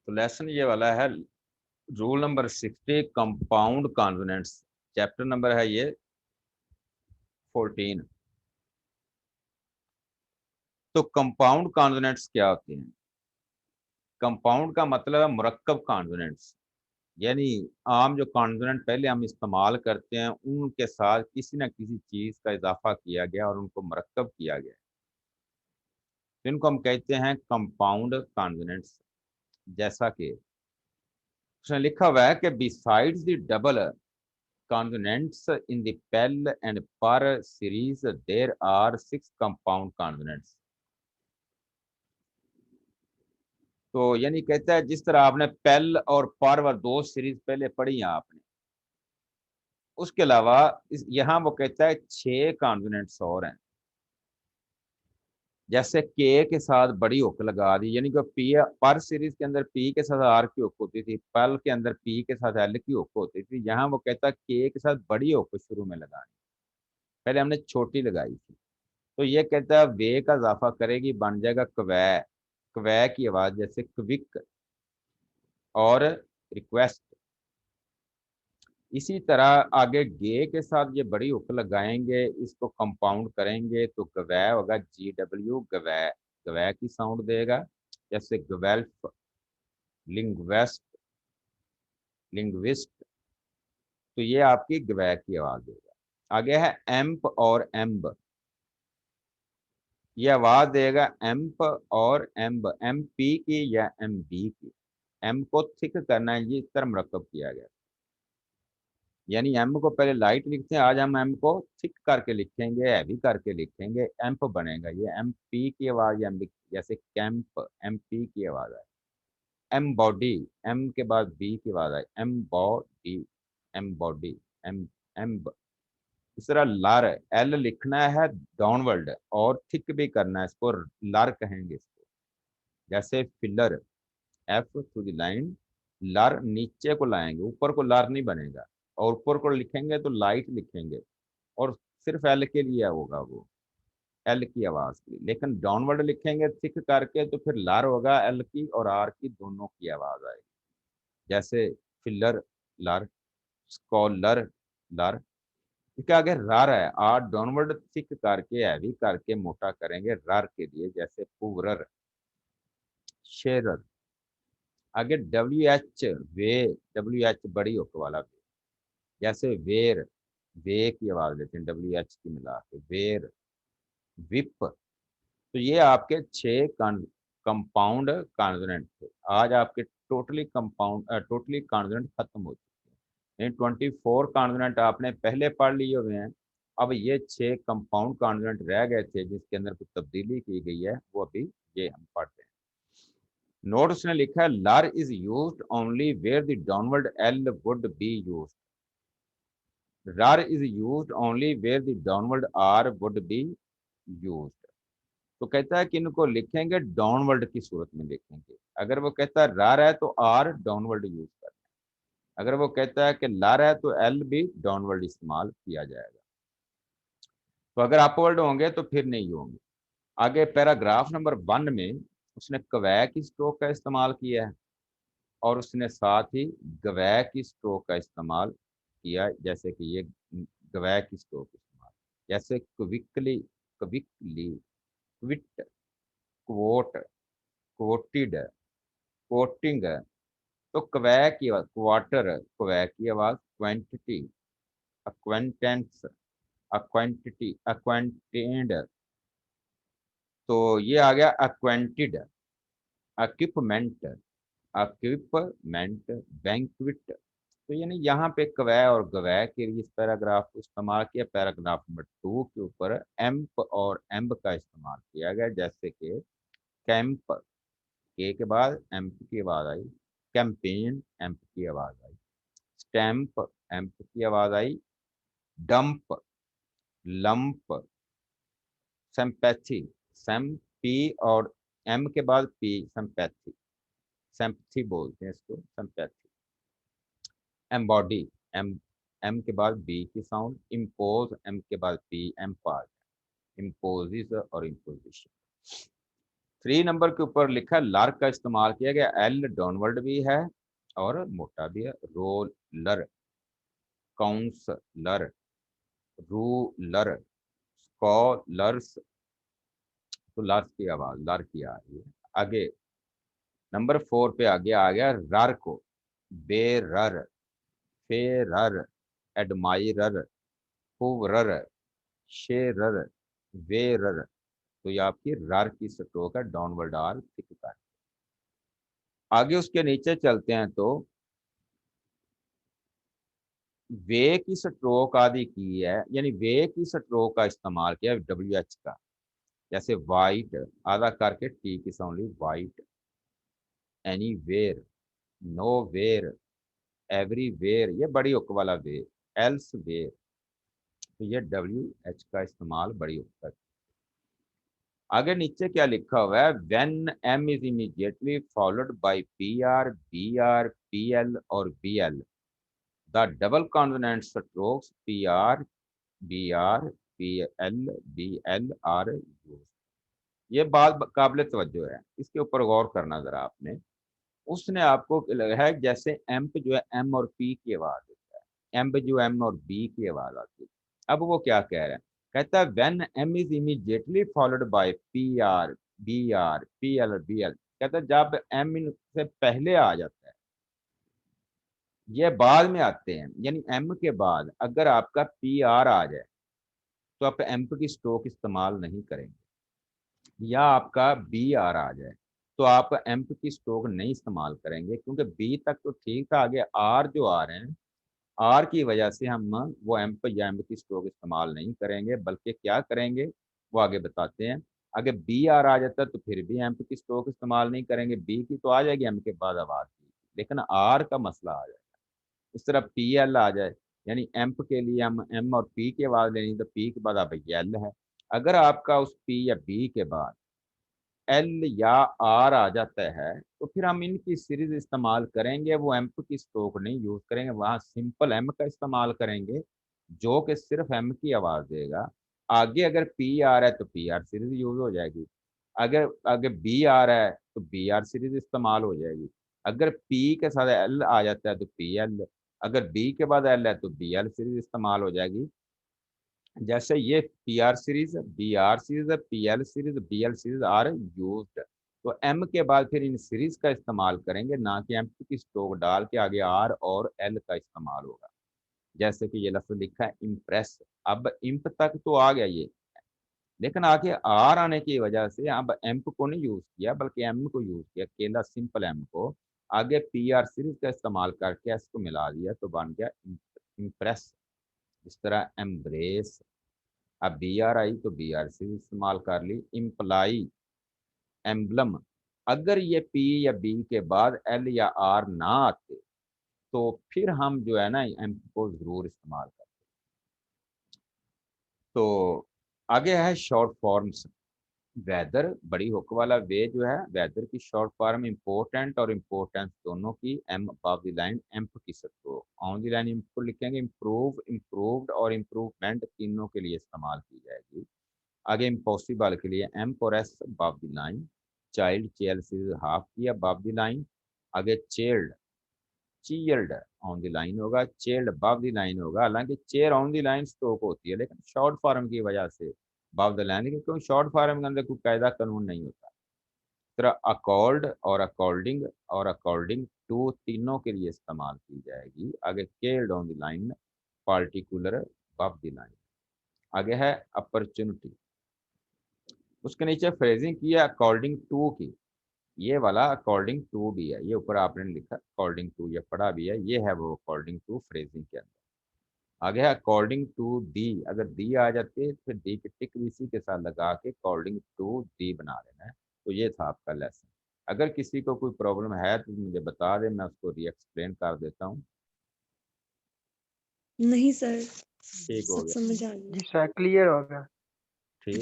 तो लेसन ये वाला है rule number 60 compound consonants, chapter number है ये 14। तो कंपाउंड कॉन्सोनेंट्स क्या होते हैं? कंपाउंड का मतलब है मुरक्कब कॉन्सोनेंट्स, यानी आम जो कॉन्सोनेंट पहले हम इस्तेमाल करते हैं उनके साथ किसी न किसी चीज का इजाफा किया गया और उनको मुरक्कब किया गया, तो इनको हम कहते हैं कंपाउंड कॉन्सोनेंट्स। जैसा कि उसने लिखा हुआ है कि besides the double consonants in the Pell and Per series, there are 6 compound consonants। तो यानी कहता है जिस तरह आपने पेल और पर व दो सीरीज पहले पढ़ी हैं आपने, उसके अलावा यहाँ वो कहता है 6 कॉन्सोनेंट्स और हैं। जैसे के साथ बड़ी हुक लगा दी, यानी कि पी पर सीरीज के अंदर पी के साथ आर की हुक होती थी, पल के अंदर पी के साथ एल की हुक होती थी। यहाँ वो कहता है के साथ बड़ी हुक शुरू में लगानी, पहले हमने छोटी लगाई थी। तो ये कहता है वे का इजाफा करेगी, बन जाएगा क्वै। क्वै की आवाज जैसे क्विक और रिक्वेस्ट। इसी तरह आगे गे के साथ ये बड़ी हुक लगाएंगे, इसको कंपाउंड करेंगे तो गवै होगा, GW गवै, गवै की साउंड देगा। जैसे गवेल्फ, लिंग्वेस्ट, लिंग्विस्ट, तो ये आपकी गवै की आवाज देगा। आगे है एम्प और एम्ब, ये आवाज देगा एम्प और एम्ब, MP की या MB की। एम को थिक करना है, ये इस तरह मरकब किया गया, यानी एम को पहले लाइट लिखते हैं, आज हम एम को थिक करके लिखेंगे, हैवी करके लिखेंगे, एम्प बनेगा। ये MP की आवाज या जैसे कैंप, MP की आवाज है। एम बॉडी, एम के बाद B की आवाज है, M body, M body, M emb. इस तरह लर, L लिखना है डाउनवर्ड और थिक भी करना है, इसको लर कहेंगे इसको। जैसे filler, F to the line, लर नीचे को लाएंगे, ऊपर को लर नहीं बनेगा, और ऊपर को लिखेंगे तो लाइट लिखेंगे, और सिर्फ L के लिए होगा वो, L की आवाज की। लेकिन डाउनवर्ड लिखेंगे थिक करके तो फिर लर होगा, L की और R की दोनों की आवाज आएगी। जैसे फिलर, लर, स्कॉलर, लर। इसके आगे रर है, आर डाउनवर्ड थिक करके हैवी करके मोटा करेंगे रर के लिए, जैसे पूरर, शेरर। आगे WH, वे, WH बड़ी होक वाला वे, जैसे वेर, वे की आवाज लेते हैं WH की मिला के, वेर, विप। तो ये आपके 6 कंपाउंड कॉन्सोनेंट थे। आज आपके टोटली कॉन्सोनेंट खत्म हो चुके हैं। 24 कॉन्सोनेंट आपने पहले पढ़ लिए हुए हैं। अब ये 6 कंपाउंड कॉन्सोनेंट रह गए थे जिसके अंदर कुछ तब्दीली की गई है, वो अभी ये हम पढ़ते हैं। नोट उसने लिखा है ler is used only where the downward L would be used. Rer is used only where the downward R would be used. तो कहता है कि इनको लिखेंगे डाउनवर्ड की सूरत में लिखेंगे। अगर वो कहता है रर है तो आर डाउनवर्ड यूज करना है, अगर वो कहता है कि लर है तो एल भी डाउनवर्ड इस्तेमाल किया जाएगा। तो अगर अपवर्ड होंगे तो फिर नहीं होंगे। आगे पैराग्राफ नंबर 1 में उसने कवै की स्ट्रोक का इस्तेमाल किया है, और उसने साथ ही गवै की स्ट्रोक का इस्तेमाल किया, जैसे कि ये गवै की स्ट्रोक इस्तेमाल, जैसे quickly, quickly, quit, quote, quoted, coating. तो क्वै की आवाज क्वार्टर, क्वै की आवाज क्वेंटिटी, अक्वेंटेंस, अक्वेंटिटी, अक्वेंटेड। तो ये आ गया अक्वेंटिड, इक्विपमेंट, इक्विपमेंट, बैंक्विट। तो यानी यहाँ पे क्वै और गवै के लिए इस पैराग्राफ को इस्तेमाल किया। पैराग्राफ नंबर 2 के ऊपर एम्प और एम्ब का इस्तेमाल किया गया, जैसे कि कैंप, के बाद एम्प की आवाज आई, कैंपेन, एम्प की आवाज आई, स्टैंप, एम्प की आवाज आई, dump, lump, sympathy, Sam, P और एम के बाद पी, सिंपैथी, सिंपैथी बोलते हैं इसको, सिंपैथी। एम्बॉडी, एम, एम के बाद बी की साउंड, इम्पोज, एम के बाद पी, एम्पायर, इम्पोजिस और इम्पोजिशन। 3 नंबर के ऊपर लिखा लर का इस्तेमाल किया गया, एल डाउनवर्ड भी है और मोटा भी है। रोलर, काउंसलर, रूलर, स्कॉलर्स, तो लर्स की आवाज लर की आ रही है। आगे नंबर 4 पे आगे आ गया रर को, बेरर, फेरर, एडमायरर, हुवरर, शेरर, वेरर, तो ये आपकी रर की स्ट्रोक है, डाउनवर्ड आर थिक कर। आगे उसके नीचे चलते हैं तो वे की स्ट्रोक आदि की है, यानी वे की स्ट्रोक का इस्तेमाल किया डब्ल्यू एच का, जैसे वाइट आधा करके टी की साउंड ली, white, anywhere, nowhere, everywhere, ये बड़ी हुक वाला वेयर, एल्स वेयर, तो ये डब्ल्यू एच का इस्तेमाल बड़ी हुक का। आगे नीचे क्या लिखा हुआ है, when M is immediately followed by B R, P L और B L, the double consonant strokes P R, B R, P L, B L are use. ये बात काबिल तवज्जो है, इसके ऊपर गौर करना जरा आपने। उसने आपको है जैसे एम्प जो है एम और पी की आवाज देता है, एम्प जो एम और बी की आवाज आती है। अब वो क्या कह रहा है, कहता है when M is immediately followed by P L, B L, कहता है जब एम से पहले आ जाता है, ये बाद में आते हैं, यानी एम के बाद अगर आपका पी आर आ जाए तो आप एम्प की स्ट्रोक इस्तेमाल नहीं करेंगे, या आपका बी आर आ जाए तो आप एम्प की स्ट्रोक नहीं इस्तेमाल करेंगे, क्योंकि बी तक तो ठीक था, आगे आर जो आ रहे हैं, आर की वजह से हम वो एम्प या एम्प की स्ट्रोक इस्तेमाल नहीं करेंगे, बल्कि क्या करेंगे वो आगे बताते हैं। अगर बी आर आ जाता है तो फिर भी एम्प की स्ट्रोक इस्तेमाल नहीं करेंगे, बी की तो आ जाएगी एम के बाद आवाज की, लेकिन आर का मसला आ जाएगा। इस तरह पी एल आ जाए, यानी एम्प के लिए हम एम और पी की आवाज लेनी, तो पी के बाद आप एल है। अगर आपका उस पी या बी के बाद एल या आर आ जाता है तो फिर हम इनकी सीरीज इस्तेमाल करेंगे, वो एम्प की स्ट्रोक नहीं यूज करेंगे, वहां सिंपल एम का इस्तेमाल करेंगे जो कि सिर्फ एम की आवाज देगा। आगे अगर पी आ रहा है तो पी आर सीरीज यूज हो जाएगी, अगर आगे बी आ रहा है तो बी आर सीरीज इस्तेमाल हो जाएगी, अगर पी के साथ एल आ जाता है तो पी एल, अगर बी के बाद एल है तो बी एल सीरीज इस्तेमाल हो जाएगी। जैसे ये P R series, B R series, P L series, B L series are used, तो एम के बाद फिर इन सीरीज का इस्तेमाल करेंगे, ना कि एम की स्ट्रोक डाल के आगे आर और एल का इस्तेमाल होगा। जैसे कि ये लफ्ज लिखा है इम्प्रेस, अब इम्प तक तो आ गया ये, लेकिन आगे आर आने की वजह से अब एम्प को नहीं यूज किया बल्कि एम को यूज किया, केला सिंपल एम को आगे पी आर सीरीज का इस्तेमाल करके एस को मिला दिया तो बन गया इम्प्रेस। इस तरह एम्ब्रेस, अब बी आर आई तो बी आर सीरीज इस्तेमाल कर ली। इम्प्लाई, एम्बलम, अगर ये पी या बी के बाद एल या आर ना आते तो फिर हम जो है ना एम को जरूर इस्तेमाल करते। तो आगे है शॉर्ट फॉर्म्स। वेदर बड़ी हुक वाला वे जो है, वेदर की शॉर्ट फॉर्म इंपोर्टेंट और इम्पोर्टेंस दोनों की, एम अबव द लाइन एम्प की सबको, ऑन द लाइन इम्प लिखेंगे, इम्प्रूव, इम्प्रूव्ड और इम्प्रूवमेंट तीनों के लिए इस्तेमाल की जाएगी। आगे इम्पॉसिबल के लिए एम और S above the line, child chair से हाफ की अबव द लाइन, आगे chaired, cheered on the line होगा, चेयर्ड अबव द लाइन होगा, हालांकि chair on the line stroke होती है लेकिन शॉर्ट फॉर्म की वजह से अबव द लाइन, क्योंकि शॉर्ट फॉर्म के अंदर कोई कायदा कानून नहीं होता। तरह अकॉर्ड और अकॉर्डिंग और अकॉर्डिंग टू तीनों के लिए इस्तेमाल की जाएगी। आगे cared on the line, particular above the line. आगे है अपॉर्चुनिटी, उसके नीचे फ्रेजिंग की है अकॉर्डिंग टू की, ये वाला अकॉर्डिंग टू भी है, ये ऊपर आपने लिखा अकॉर्डिंग टू, ये पढ़ा भी है, ये है वो अकॉर्डिंग टू फ्रेजिंग के अंदर। आगे है अकॉर्डिंग टू दी, अगर दी आ जाती है फिर दी की टिक भी इसी के साथ लगा के अकॉर्डिंग टू दी बना लेना है। तो ये था आपका लेसन। अगर किसी को कोई प्रॉब्लम है तो मुझे बता दे, मैं उसको री एक्सप्लेन कर देता हूँ। नहीं सर, ठीक हो सब गया। समझ आ गया। जी सर, क्लियर हो गया। ठीक।